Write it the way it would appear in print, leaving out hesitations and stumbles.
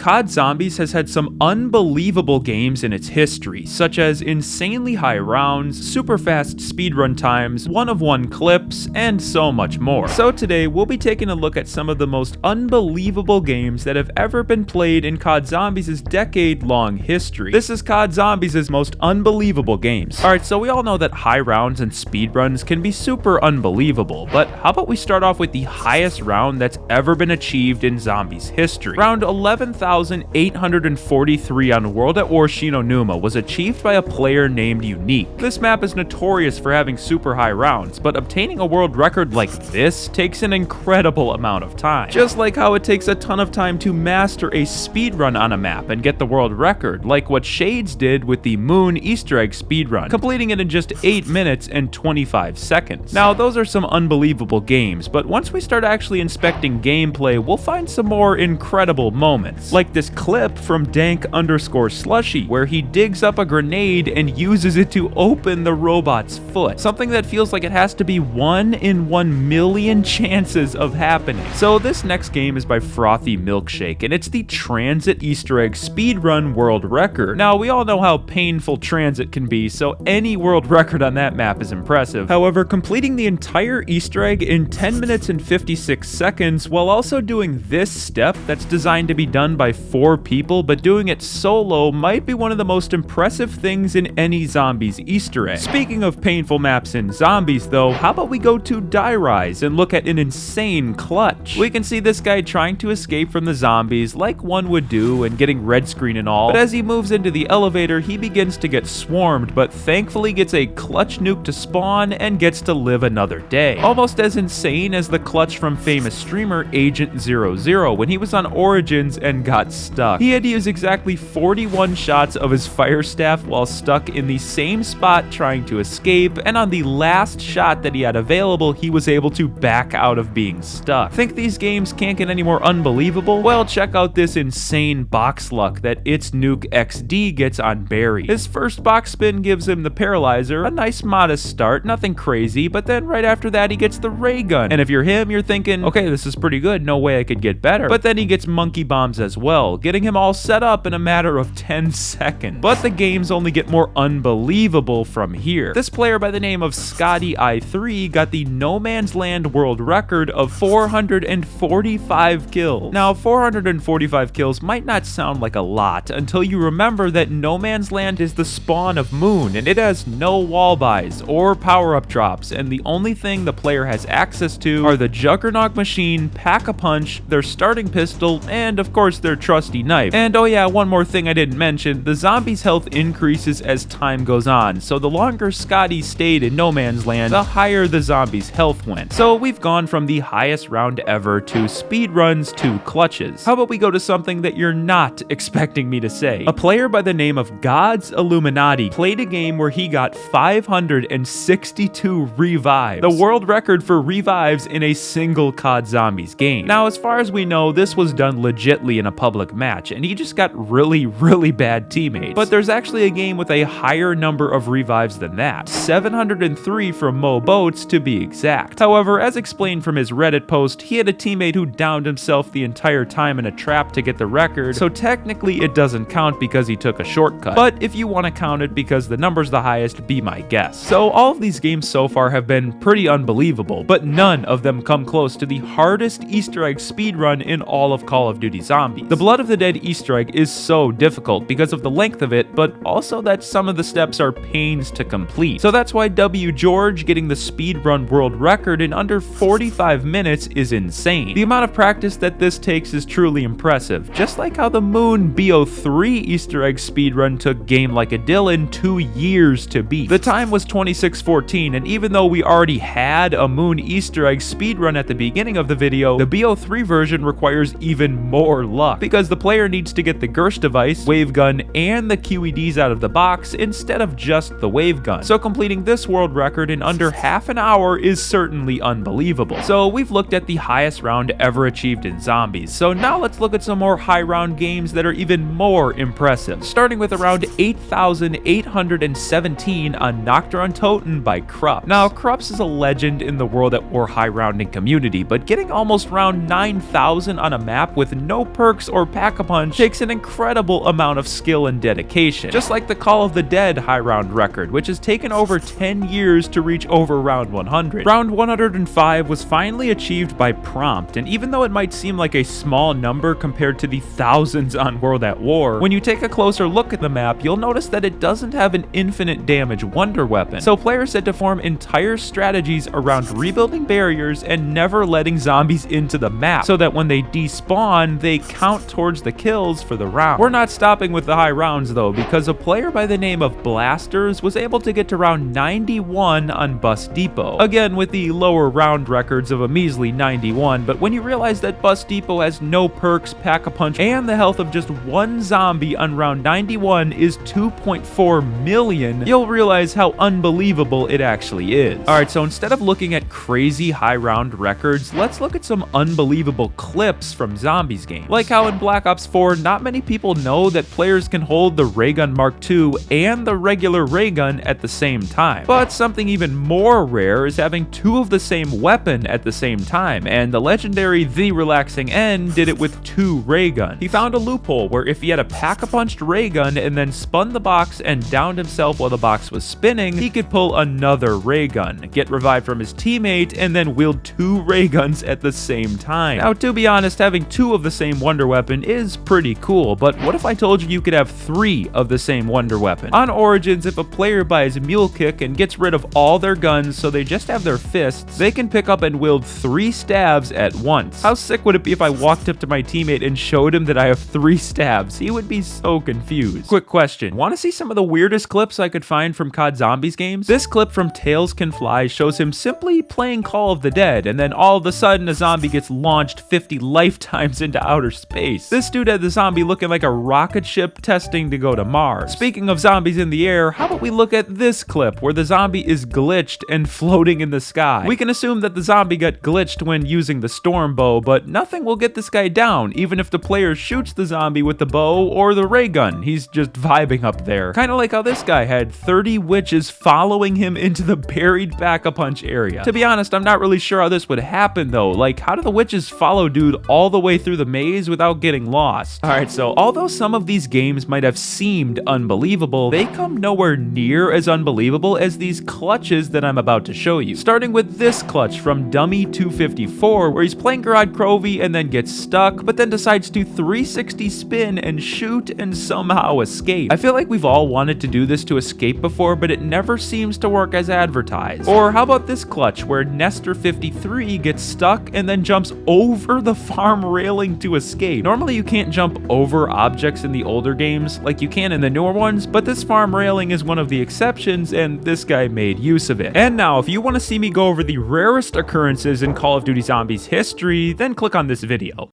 Cod Zombies has had some unbelievable games in its history, such as insanely high rounds, super fast speedrun times, one-of-one clips, and so much more. So today, we'll be taking a look at some of the most unbelievable games that have ever been played in Cod Zombies' decade-long history. This is Cod Zombies' most unbelievable games. Alright, so we all know that high rounds and speedruns can be super unbelievable, but how about we start off with the highest round that's ever been achieved in Zombies history. Round 11,843 on World at War Shinonuma was achieved by a player named Unique. This map is notorious for having super high rounds, but obtaining a world record like this takes an incredible amount of time. Just like how it takes a ton of time to master a speedrun on a map and get the world record, like what Shades did with the Moon Easter egg speedrun, completing it in just 8 minutes and 25 seconds. Now, those are some unbelievable games, but once we start actually inspecting gameplay, we'll find some more incredible moments, like this clip from Dank_Slushy, where he digs up a grenade and uses it to open the robot's foot, something that feels like it has to be 1 in 1 million chances of happening. So this next game is by Frothy Milkshake, and it's the Transit Easter egg speedrun world record. Now, we all know how painful transit can be, so any world record on that map is impressive. However, completing the entire Easter egg in 10 minutes and 56 seconds while also doing this step that's designed to be done by 4 people, but doing it solo might be one of the most impressive things in any Zombies Easter egg. Speaking of painful maps in Zombies though, how about we go to Die Rise and look at an insane clutch. We can see this guy trying to escape from the zombies like one would do and getting red screen and all, but as he moves into the elevator he begins to get swarmed, but thankfully gets a clutch nuke to spawn and gets to live another day. Almost as insane as the clutch from famous streamer Agent 00 when he was on Origins and got stuck. He had to use exactly 41 shots of his fire staff while stuck in the same spot trying to escape, and on the last shot that he had available, he was able to back out of being stuck. Think these games can't get any more unbelievable? Well, check out this insane box luck that It's Nuke XD gets on Barry. His first box spin gives him the paralyzer, a nice modest start, nothing crazy, but then right after that he gets the ray gun. And if you're him, you're thinking, okay, this is pretty good, no way I could get better. But then he gets monkey bombs as well, getting him all set up in a matter of 10 seconds. But the games only get more unbelievable from here. This player by the name of Scotty I3 got the No Man's Land world record of 445 kills. Now, 445 kills might not sound like a lot until you remember that No Man's Land is the spawn of Moon, and it has no wall buys or power-up drops, and the only thing the player has access to are the Juggernaut machine, Pack-a-Punch, their starting pistol, and of course their trusty knife. And oh yeah, one more thing I didn't mention, the zombies' health increases as time goes on, so the longer Scotty stayed in No Man's Land, the higher the zombies' health went. So we've gone from the highest round ever to speedruns to clutches. How about we go to something that you're not expecting me to say? A player by the name of God's Illuminati played a game where he got 562 revives, the world record for revives in a single Cod Zombies game. Now, as far as we know, this was done legitly in a public match, and he just got really bad teammates. But there's actually a game with a higher number of revives than that, 703 from Mo Boats to be exact. However, as explained from his Reddit post, he had a teammate who downed himself the entire time in a trap to get the record, so technically it doesn't count because he took a shortcut. But if you want to count it because the number's the highest, be my guest. So all of these games so far have been pretty unbelievable, but none of them come close to the hardest Easter egg speedrun in all of Call of Duty Zombies. The Blood of the Dead Easter egg is so difficult because of the length of it, but also that some of the steps are pains to complete. So that's why W. George getting the speedrun world record in under 45 minutes is insane. The amount of practice that this takes is truly impressive, just like how the Moon BO3 Easter egg speedrun took Game Like a Dylan 2 years to beat. The time was 26:14, and even though we already had a Moon Easter egg speedrun at the beginning of the video, the BO3 version requires even more luck, because the player needs to get the Gersh device, wave gun, and the QEDs out of the box instead of just the wave gun. So completing this world record in under half an hour is certainly unbelievable. So we've looked at the highest round ever achieved in Zombies, so now let's look at some more high round games that are even more impressive, starting with around 8,817 on Nocturne Toten by Krups. Now, Krups is a legend in the World at War high rounding community, but getting almost round 9,000 on a map with no perks or Pack-a-Punch takes an incredible amount of skill and dedication, just like the Call of the Dead high round record, which has taken over 10 years to reach over round 100. Round 105 was finally achieved by Prompt, and even though it might seem like a small number compared to the thousands on World at War, when you take a closer look at the map, you'll notice that it doesn't have an infinite damage wonder weapon, so players had to form entire strategies around rebuilding barriers and never letting zombies into the map, so that when they despawn, they count towards the kills for the round. We're not stopping with the high rounds though, because a player by the name of Blasters was able to get to round 91 on Bus Depot. Again, with the lower round records of a measly 91, but when you realize that Bus Depot has no perks, Pack-a-Punch, and the health of just one zombie on round 91 is 2.4 million, you'll realize how unbelievable it actually is. Alright, so instead of looking at crazy high round records, let's look at some unbelievable clips from Zombies games. Like how in Black Ops 4, not many people know that players can hold the Raygun Mark II and the regular Raygun at the same time. But something even more rare is having two of the same weapon at the same time, and the legendary The Relaxing End did it with two Rayguns. He found a loophole where if he had a Pack-a-Punched Raygun and then spun the box and downed himself while the box was spinning, he could pull another Raygun, get revived from his teammate, and then wield two Rayguns at the same time. Now, to be honest, having two of the same wonder weapon is pretty cool, but what if I told you could have three of the same wonder weapon? On Origins, if a player buys Mule Kick and gets rid of all their guns so they just have their fists, they can pick up and wield 3 stabs at once. How sick would it be if I walked up to my teammate and showed him that I have 3 stabs? He would be so confused. Quick question, want to see some of the weirdest clips I could find from Cod Zombies games? This clip from Tails Can Fly shows him simply playing Call of the Dead, and then all of a sudden a zombie gets launched 50 lifetimes into outer space. This dude had the zombie looking like a rocket ship testing to go to Mars. Speaking of zombies in the air, how about we look at this clip where the zombie is glitched and floating in the sky? We can assume that the zombie got glitched when using the storm bow, but nothing will get this guy down, even if the player shoots the zombie with the bow or the ray gun. He's just vibing up there. Kinda like how this guy had 30 witches following him into the buried Pack-a-Punch area. To be honest, I'm not really sure how this would happen though. Like, how do the witches follow dude all the way through the maze without getting lost? Alright, so although some of these games might have seemed unbelievable, they come nowhere near as unbelievable as these clutches that I'm about to show you. Starting with this clutch from Dummy 254, where he's playing Garage Crovey and then gets stuck, but then decides to 360 spin and shoot and somehow escape. I feel like we've all wanted to do this to escape before, but it never seems to work as advertised. Or how about this clutch where Nestor53 gets stuck and then jumps over the farm railing to escape. Normally you can't jump over objects in the older games like you can in the newer ones, but this farm railing is one of the exceptions, and this guy made use of it. And now, if you want to see me go over the rarest occurrences in Call of Duty Zombies history, then click on this video.